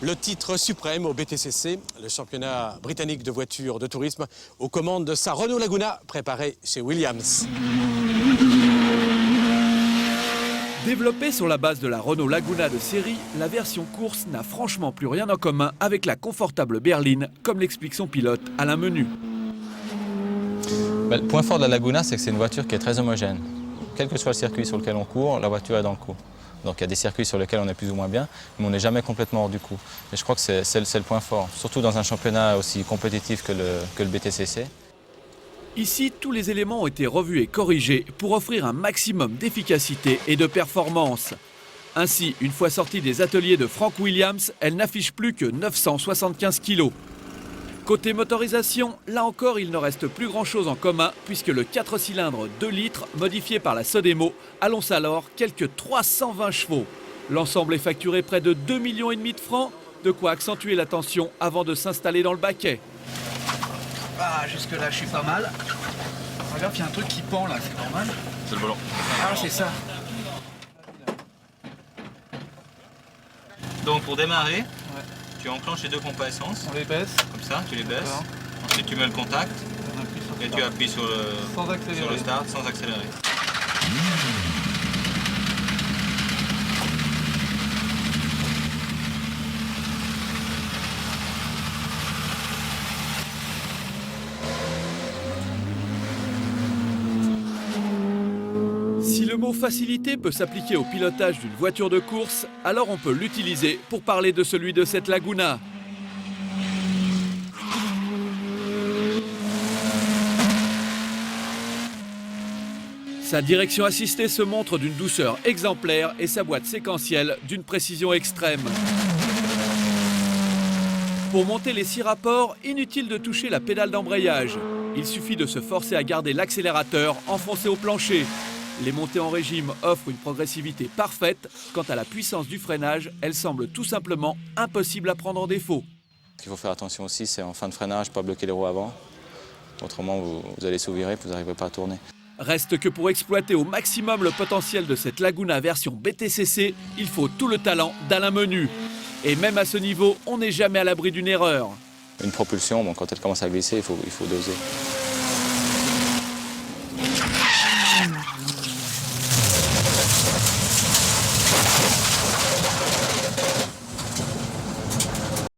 le titre suprême au BTCC, le championnat britannique de voitures de tourisme, aux commandes de sa Renault Laguna, préparée chez Williams. Développée sur la base de la Renault Laguna de série, la version course n'a franchement plus rien en commun avec la confortable berline, comme l'explique son pilote Alain Menu. Le point fort de la Laguna, c'est que c'est une voiture qui est très homogène. Quel que soit le circuit sur lequel on court, la voiture est dans le coup. Donc il y a des circuits sur lesquels on est plus ou moins bien, mais on n'est jamais complètement hors du coup. Et je crois que c'est le point fort, surtout dans un championnat aussi compétitif que le BTCC. Ici, tous les éléments ont été revus et corrigés pour offrir un maximum d'efficacité et de performance. Ainsi, une fois sortie des ateliers de Frank Williams, elle n'affiche plus que 975 kg. Côté motorisation, là encore, il ne reste plus grand-chose en commun puisque le 4 cylindres 2 litres, modifié par la Sodemo, annonce alors quelques 320 chevaux. L'ensemble est facturé près de 2,5 millions de francs, de quoi accentuer la tension avant de s'installer dans le baquet. Ah, jusque là, je suis pas mal. Regarde, il y a un truc qui pend là, c'est normal. C'est le volant. Ah, c'est ça. Donc pour démarrer, tu enclenches les deux pompes à essence. On les baisse. Comme ça, tu les baisses. Ensuite tu mets le contact et tu appuies sur le start sans accélérer. Si le mot facilité peut s'appliquer au pilotage d'une voiture de course, alors on peut l'utiliser pour parler de celui de cette Laguna. Sa direction assistée se montre d'une douceur exemplaire et sa boîte séquentielle d'une précision extrême. Pour monter les 6 rapports, inutile de toucher la pédale d'embrayage. Il suffit de se forcer à garder l'accélérateur enfoncé au plancher. Les montées en régime offrent une progressivité parfaite. Quant à la puissance du freinage, elle semble tout simplement impossible à prendre en défaut. Ce qu'il faut faire attention aussi, c'est en fin de freinage, pas bloquer les roues avant. Autrement, vous allez sous-virer, vous n'arriverez pas à tourner. Reste que pour exploiter au maximum le potentiel de cette Laguna version BTCC, il faut tout le talent d'Alain Menu. Et même à ce niveau, on n'est jamais à l'abri d'une erreur. Une propulsion, bon, quand elle commence à glisser, il faut doser.